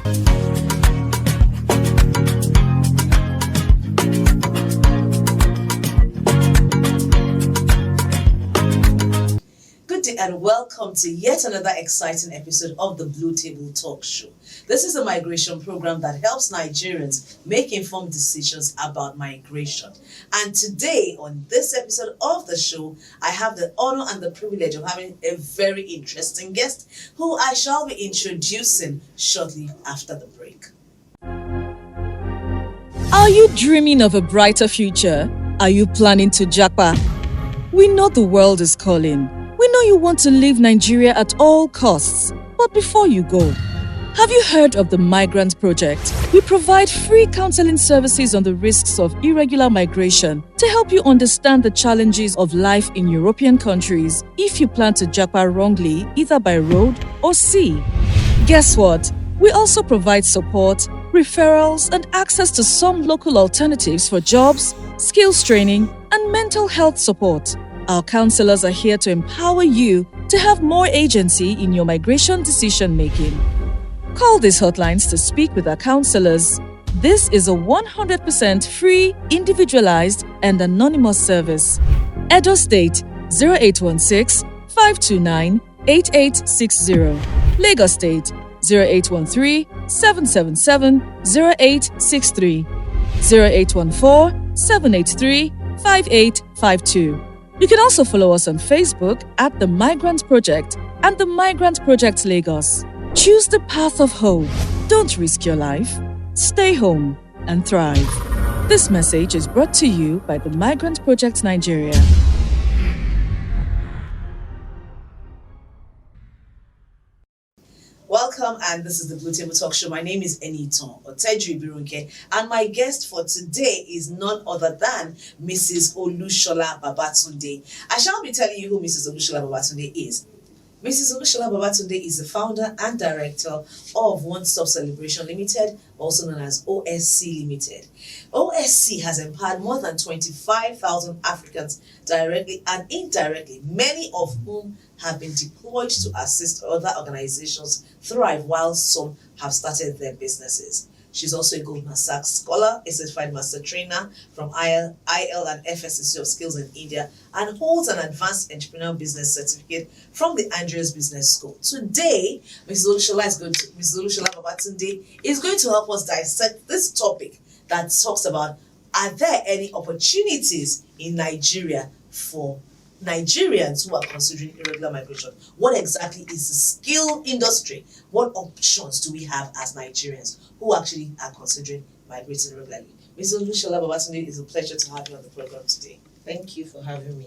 Good day and welcome to yet another exciting episode of the Blue Table Talk Show. This is a migration program that helps Nigerians make informed decisions about migration. And today, on this episode of the show, I have the honor and the privilege of having a very interesting guest who I shall be introducing shortly after the break. Are you dreaming of a brighter future? Are you planning to japa? We know the world is calling. We know you want to leave Nigeria at all costs. But before you go, have you heard of the Migrant Project? We provide free counseling services on the risks of irregular migration to help you understand the challenges of life in European countries if you plan to japa wrongly, either by road or sea. Guess what? We also provide support, referrals, and access to some local alternatives for jobs, skills training, and mental health support. Our counselors are here to empower you to have more agency in your migration decision-making. Call these hotlines to speak with our counselors. This is a 100% free, individualized, and anonymous service. Edo State 0816-529-8860. Lagos State 0813-777-0863. 0814-783-5852. You can also follow us on Facebook at The Migrant Project and The Migrant Project Lagos. Choose the path of hope. Don't risk your life. Stay home and thrive. This message is brought to you by The Migrant Project Nigeria. Welcome, and this is the Blue Table Talk Show. My name is Eniton Otejri Birunke, and my guest for today is none other than Mrs. Olushola Babatunde. I shall be telling you who Mrs. Olushola Babatunde is. Mrs. Olushola Babatunde is the founder and director of One Stop Celebration Limited, also known as OSC Limited. OSC has empowered more than 25,000 Africans directly and indirectly, many of whom have been deployed to assist other organizations thrive while some have started their businesses. She's also a Goldman Sachs scholar, a certified master trainer from IL and FS Institute of Skills in India, and holds an advanced entrepreneurial business certificate from the Andrews Business School. Today, Mrs. Olushola Babatunde is going to help us dissect this topic that talks about, are there any opportunities in Nigeria for Nigerians who are considering irregular migration? What exactly is the skill industry? What options do we have as Nigerians who actually are considering migrating irregularly? Ms. Olushola Babatunde, it's a pleasure to have you on the program today. Thank you for having me.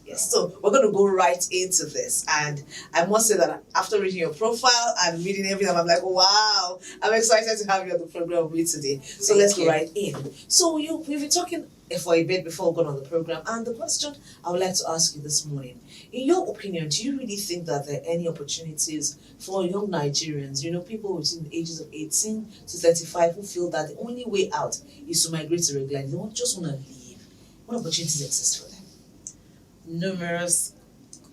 Yes, so we're going to go right into this, and I must say that after reading your profile and reading everything, I'm like, wow, I'm excited to have you on the program with me today. So let's go right in. So we've been talking for a bit before we got on the program, and the question I would like to ask you this morning, in your opinion, do you really think that there are any opportunities for young Nigerians, people between the ages of 18 to 35 who feel that the only way out is to migrate irregularly, they just want to leave? What opportunities exist for them? Numerous,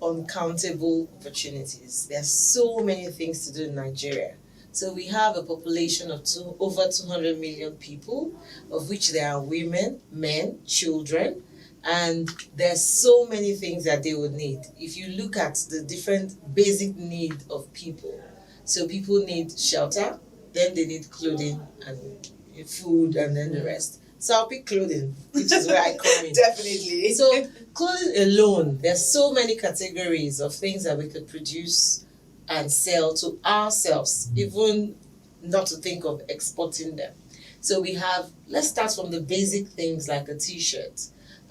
uncountable opportunities. There are so many things to do in Nigeria. So we have a population of over 200 million people, of which there are women, men, children, and there's so many things that they would need. If you look at the different basic needs of people, so people need shelter, then they need clothing and food, and then the rest. So I'll pick clothing, which is where I come in. Definitely. So clothing alone, there's so many categories of things that we could produce and sell to ourselves, even not to think of exporting them. So we have, let's start from the basic things like a t-shirt,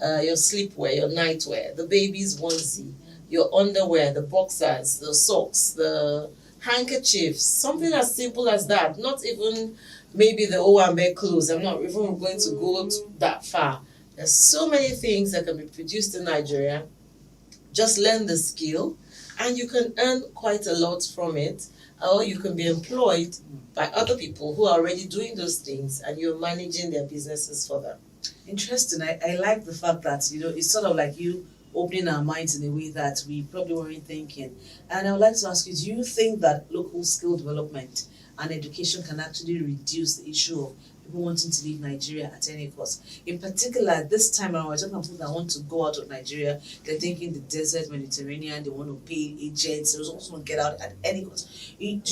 your sleepwear, your nightwear, the baby's onesie, your underwear, the boxers, the socks, the handkerchiefs, something as simple as that. Not even maybe the Owambe clothes. I'm not even going to go that far. There's so many things that can be produced in Nigeria. Just learn the skill, and you can earn quite a lot from it, or you can be employed by other people who are already doing those things, and you're managing their businesses for them. Interesting. I like the fact that, it's sort of like you opening our minds in a way that we probably weren't thinking. And I would like to ask you, do you think that local skill development and education can actually reduce the issue of people wanting to leave Nigeria at any cost. In particular, this time around, we're talking about people that want to go out of Nigeria. They're thinking the desert, Mediterranean, they want to pay agents, they also want to get out at any cost.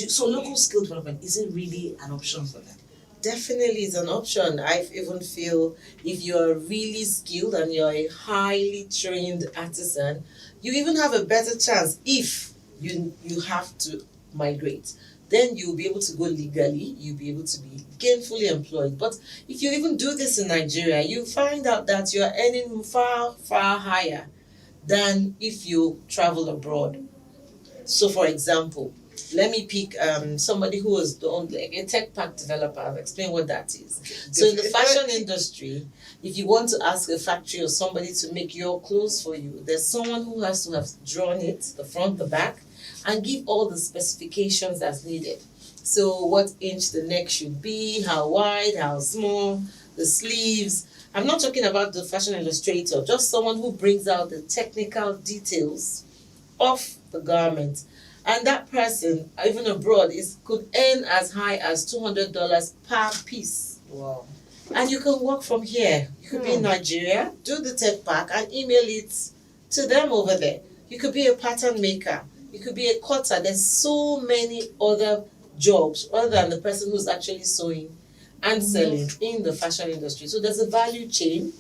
So local skill development, is it really an option for them? Definitely is an option. I even feel if you're really skilled and you're a highly trained artisan, you even have a better chance if you have to migrate. Then you'll be able to go legally, you'll be able to be gainfully employed. But if you even do this in Nigeria, you find out that you're earning far, far higher than if you travel abroad. So for example, let me pick somebody who was like a tech pack developer. I'll explain what that is. So in the fashion industry, if you want to ask a factory or somebody to make your clothes for you, there's someone who has to have drawn it, the front, the back, and give all the specifications that's needed. So what inch the neck should be, how wide, how small, the sleeves. I'm not talking about the fashion illustrator, just someone who brings out the technical details of the garment. And that person, even abroad, could earn as high as $200 per piece. Wow. And you can work from here. You could be in Nigeria, do the tech pack, and email it to them over there. You could be a pattern maker. You could be a cutter. There's so many other jobs other than the person who's actually sewing and selling in the fashion industry. So there's a value chain,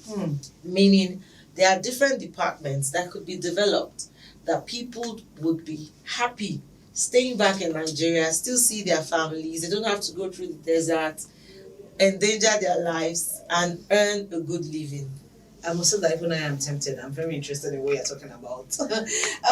meaning there are different departments that could be developed that people would be happy staying back in Nigeria, still see their families. They don't have to go through the desert, endanger their lives, and earn a good living. I must say that even I am tempted. I'm very interested in what you're talking about.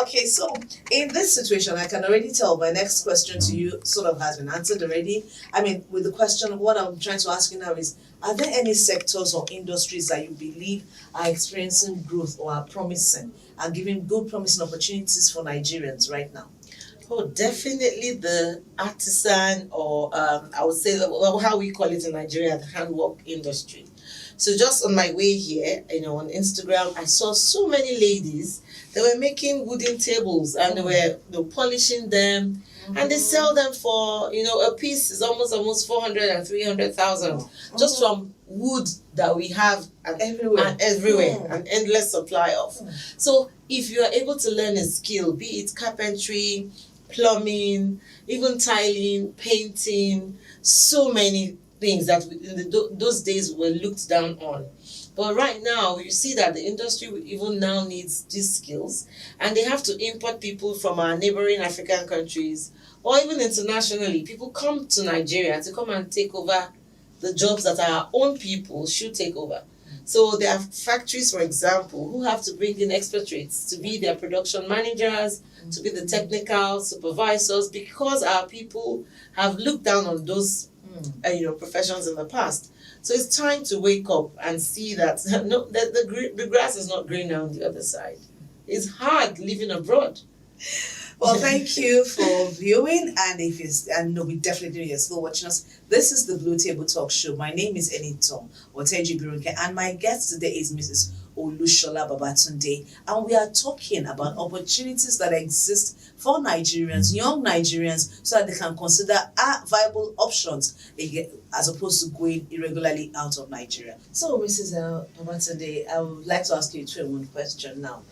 Okay, so in this situation, I can already tell my next question to you sort of has been answered already. I mean, with the question, what I'm trying to ask you now is, are there any sectors or industries that you believe are experiencing growth or are promising and giving good promising opportunities for Nigerians right now? Oh, definitely the artisan, or I would say how we call it in Nigeria, the handwork industry. So just on my way here, on Instagram, I saw so many ladies. They were making wooden tables and they were polishing them, and they sell them for, a piece is almost 400 and 300,000 just from wood that we have everywhere, an endless supply of. So if you are able to learn a skill, be it carpentry, plumbing, even tiling, painting, so many things that in those days were looked down on. But right now, you see that the industry even now needs these skills, and they have to import people from our neighboring African countries, or even internationally. People come to Nigeria to come and take over the jobs that our own people should take over. So there are factories, for example, who have to bring in expatriates to be their production managers, to be the technical supervisors, because our people have looked down on those professions in the past. So it's time to wake up and see that the grass is not greener on the other side. It's hard living abroad. Well, thank you for viewing, and we definitely know you're still watching us. This is the Blue Table Talk Show. My name is Eniton Oteji Birunke, and my guest today is Mrs. Olushola Babatunde, and we are talking about opportunities that exist for Nigerians, young Nigerians, so that they can consider viable options as opposed to going irregularly out of Nigeria. So, Mrs. Babatunde, I would like to ask you one question now.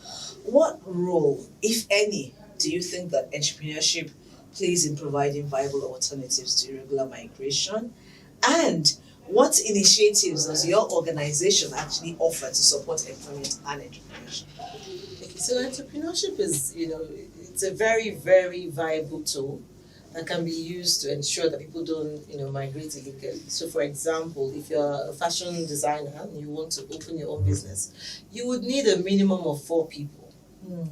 What role, if any, do you think that entrepreneurship plays in providing viable alternatives to irregular migration? And what initiatives does your organization actually offer to support employment and entrepreneurship? So entrepreneurship is, it's a very, very viable tool that can be used to ensure that people don't, migrate illegally. So for example, if you're a fashion designer and you want to open your own business, you would need a minimum of 4 people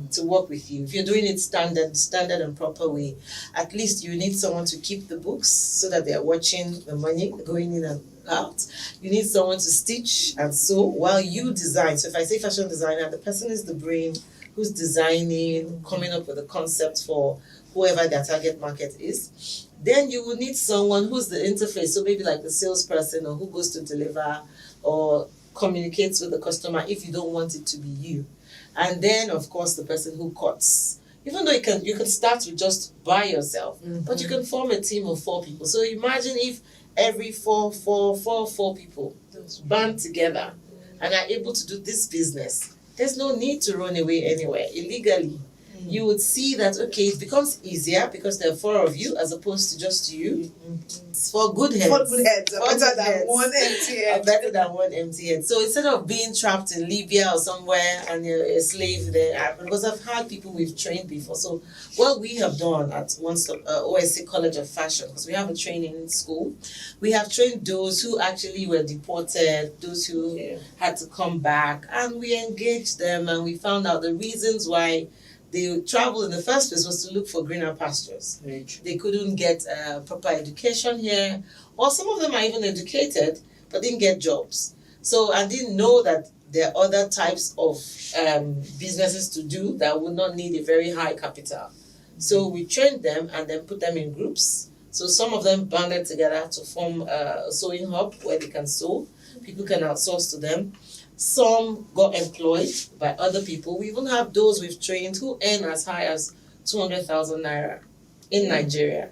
to work with you. If you're doing it standard and proper way, at least you need someone to keep the books so that they're watching the money going in and out. You need someone to stitch and sew while you design. So if I say fashion designer, the person is the brain who's designing, coming up with a concept for whoever their target market is. Then you will need someone who's the interface, so maybe like the salesperson, or who goes to deliver or communicates with the customer if you don't want it to be you. And then, of course, the person who cuts. Even though you can start with just by yourself, but you can form a team of 4 people. So imagine if every four people band together and are able to do this business. There's no need to run away anywhere illegally. You would see that, okay, it becomes easier because there are 4 of you as opposed to just you. It's for good heads. For good heads, better than one empty head. Better than one empty head. So instead of being trapped in Libya or somewhere and you're a slave there, because I've had people we've trained before. So what we have done at OSC College of Fashion, because we have a training school, we have trained those who actually were deported, those who had to come back, and we engaged them and we found out the reasons why they traveled in the first place was to look for greener pastures. They couldn't get proper education here, or some of them are even educated but didn't get jobs. So, and didn't know that there are other types of businesses to do that would not need a very high capital. So we trained them and then put them in groups. So some of them banded together to form a sewing hub where they can sew. People can outsource to them. Some got employed by other people. We even have those we've trained who earn as high as 200,000 naira in Nigeria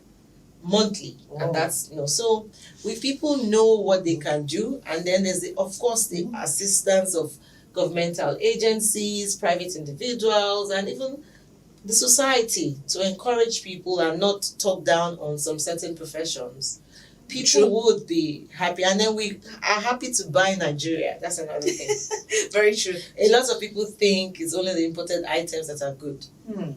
monthly. And that's, so if people know what they can do, and then there's of course the assistance of governmental agencies, private individuals, and even the society to encourage people and not talk down on some certain professions. People would be happy, and then we are happy to buy Nigeria. That's another thing. Very true. A lot of people think it's only the imported items that are good.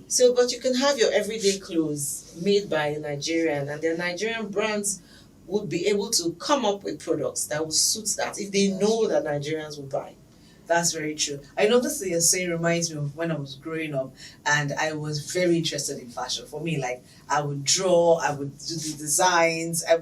So, but you can have your everyday clothes made by a Nigerian, and their Nigerian brands would be able to come up with products that will suit that if they know that Nigerians will buy. That's very true. I know this thing you're saying reminds me of when I was growing up and I was very interested in fashion. For me, like I would draw, I would do the designs, I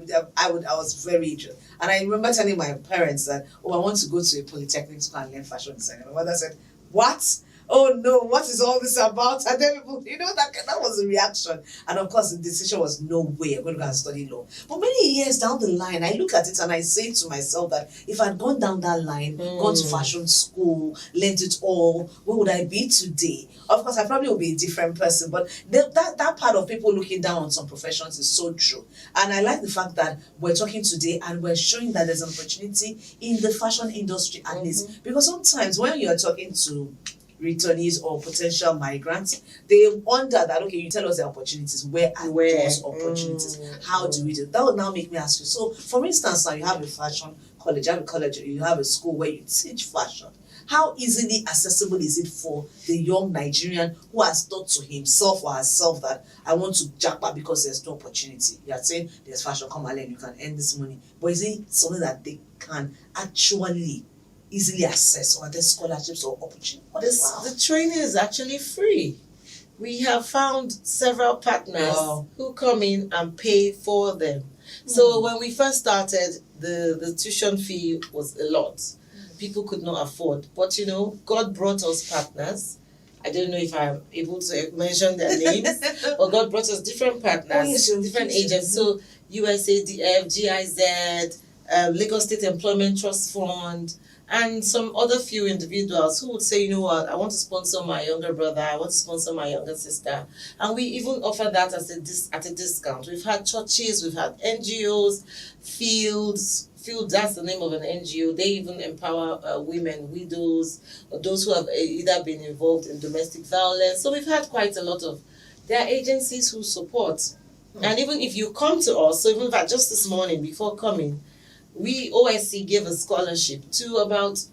was very interested. And I remember telling my parents that, I want to go to a polytechnic school and learn fashion design. And my mother said, what? Oh no, what is all this about? And then people, that was the reaction. And of course, the decision was no way, I'm going to go and study law. But many years down the line, I look at it and I say to myself that if I'd gone down that line, gone to fashion school, learned it all, where would I be today? Of course, I probably would be a different person. But that part of people looking down on some professions is so true. And I like the fact that we're talking today and we're showing that there's an opportunity in the fashion industry at least. Because sometimes when you're talking to returnees or potential migrants, they wonder that, okay, you tell us the opportunities, where are those opportunities? How do we do it? That would now make me ask you. So, for instance, now you have a fashion college, you have a school where you teach fashion. How easily accessible is it for the young Nigerian who has thought to himself or herself that I want to jackpot because there's no opportunity? You are saying there's fashion, come and learn, you can earn this money. But is it something that they can actually easily access, or are there scholarships or opportunities? The training is actually free. We have found several partners who come in and pay for them. So when we first started, the tuition fee was a lot. People could not afford. But God brought us partners. I don't know if I'm able to mention their names, but God brought us different partners, different agents. So USADF, GIZ, Lagos State Employment Trust Fund, and some other few individuals who would say, you know what, I want to sponsor my younger brother, I want to sponsor my younger sister. And we even offer that at a discount. We've had churches, we've had NGOs, Fields, that's the name of an NGO. They even empower women, widows, or those who have either been involved in domestic violence. So we've had quite a lot of, there are agencies who support. And even if you come to us, so even just this morning before coming, OSC gave a scholarship to about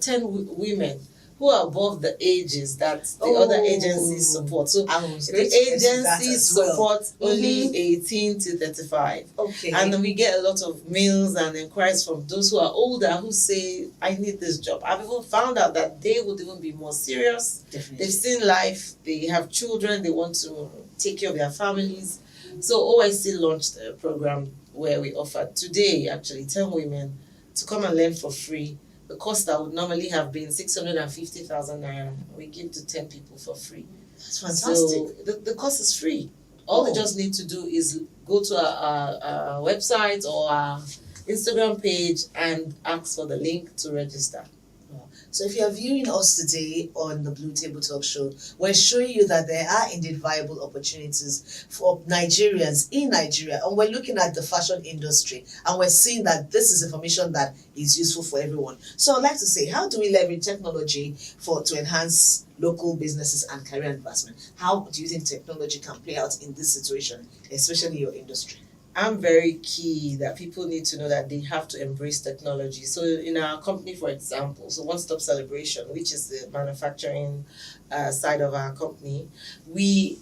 10 women who are above the ages that the other agencies support. So the agencies support only 18 to 35. Okay. And then we get a lot of mails and inquiries from those who are older who say, I need this job. I've even found out that they would even be more serious. Definitely. They've seen life, they have children, they want to take care of their families. So OIC launched a program where we offered today, actually, 10 women to come and learn for free. The cost that would normally have been 650,000 naira, we give to 10 people for free. That's fantastic. So the cost is free. All they just need to do is go to our website or our Instagram page and ask for the link to register. So if you are viewing us today on the Blue Table Talk Show, we're showing you that there are indeed viable opportunities for Nigerians in Nigeria. And we're looking at the fashion industry and we're seeing that this is information that is useful for everyone. So I'd like to say, how do we leverage technology to enhance local businesses and career advancement? How do you think technology can play out in this situation, especially your industry? I'm very key that people need to know that they have to embrace technology. So in our company, for example, so One Stop Celebration, which is the manufacturing side of our company, we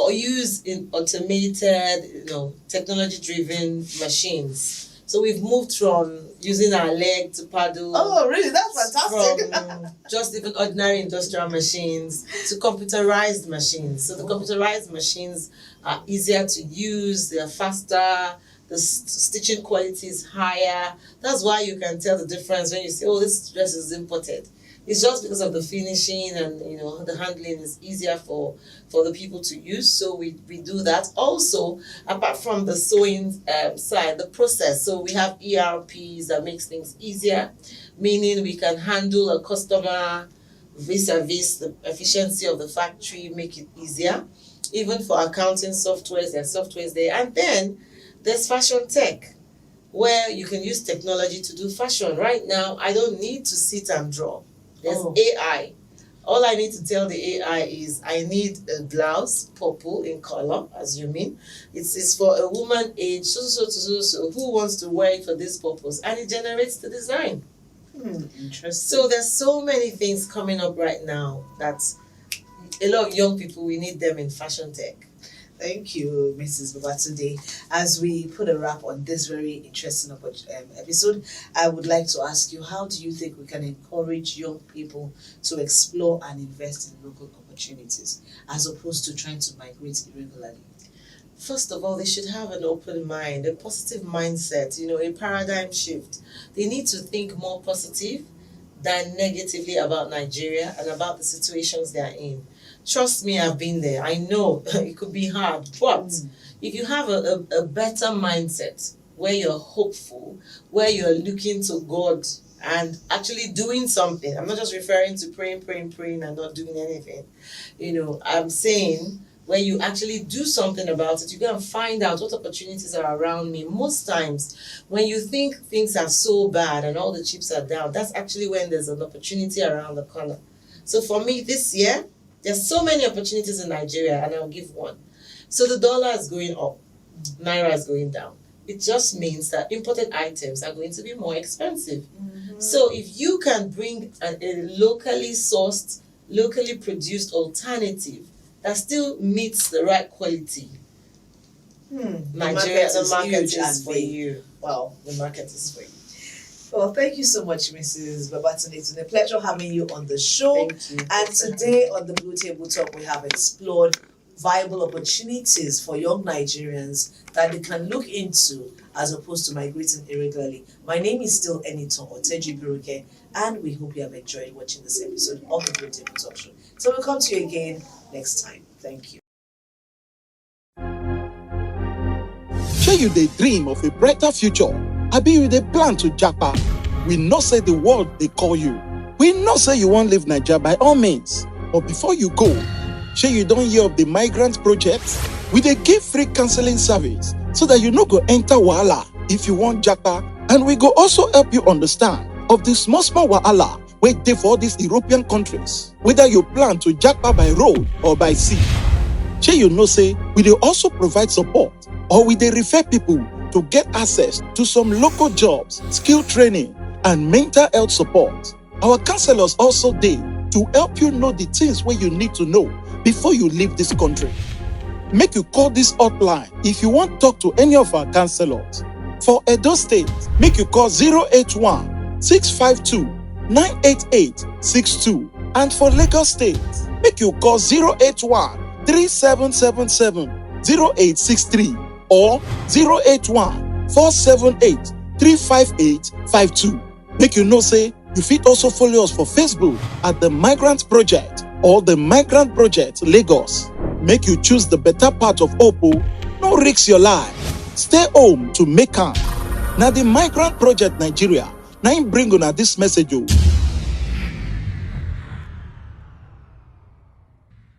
use in automated, technology-driven machines. So we've moved from using our leg to paddle. Oh, really? That's fantastic. From just even ordinary industrial machines to computerized machines. So the computerized machines are easier to use, they are faster, the stitching quality is higher. That's why you can tell the difference when you say, oh, this dress is imported. It's just because of the finishing and the handling is easier for the people to use. So we do that. Also, apart from the sewing side, the process. So we have ERPs that makes things easier, meaning we can handle a customer vis-a-vis the efficiency of the factory, make it easier. Even for accounting softwares, there are softwares there. And then there's fashion tech, where you can use technology to do fashion. Right now, I don't need to sit and draw. There's AI. All I need to tell the AI is I need a blouse, purple in color, as you mean. It's for a woman age, so, who wants to wear it for this purpose? And it generates the design. Interesting. So there's so many things coming up right now that a lot of young people, we need them in fashion tech. Thank you, Mrs. Babatunde. As we put a wrap on this very interesting episode, I would like to ask you, how do you think we can encourage young people to explore and invest in local opportunities as opposed to trying to migrate irregularly? First of all, they should have an open mind, a positive mindset, a paradigm shift. They need to think more positive than negatively about Nigeria and about the situations they are in. Trust me, I've been there. I know it could be hard, but if you have a better mindset where you're hopeful, where you're looking to God and actually doing something, I'm not just referring to praying and not doing anything. I'm saying where you actually do something about it, you go and find out what opportunities are around me. Most times, when you think things are so bad and all the chips are down, that's actually when there's an opportunity around the corner. So for me, this year, there's so many opportunities in Nigeria, and I'll give one. So the dollar is going up, Naira is going down. It just means that imported items are going to be more expensive. So if you can bring a locally sourced, locally produced alternative that still meets the right quality, Nigeria, the market is for you. Wow, the market is for you. Well, thank you so much, Mrs. Babatunde. It's been a pleasure having you on the show. Thank you. And today on the Blue Table Talk, we have explored viable opportunities for young Nigerians that they can look into as opposed to migrating irregularly. My name is still Eniton Oteji Biruke, and we hope you have enjoyed watching this episode of the Blue Table Talk Show. So we'll come to you again next time. Thank you. Share you the dream of a brighter future. Abi you dey plan to japa? We know say the world they call you. We know say you won't leave Nigeria by all means. But before you go, share you don't hear of the migrant project? We dey give free counseling service so that you no go enter wahala if you want japa. And we go also help you understand of the small wahala wey dey for all these European countries. Whether you plan to japa by road or by sea. Shey you know say we dey also provide support or we dey refer people to get access to some local jobs, skill training, and mental health support. Our counselors also dey to help you know the things wey you need to know before you leave this country. Make you call this hotline if you want talk to any of our counselors. For Edo State, make you call 081 652 988 62. And for Lagos State, make you call 081 3777 0863 or 081 478 35852. Make you know say you fit also follow us for Facebook at The Migrant Project or The Migrant Project Lagos. Make you choose the better part of Oppo, no risk your life. Stay home to make am. Now The Migrant Project Nigeria, now bring on this message.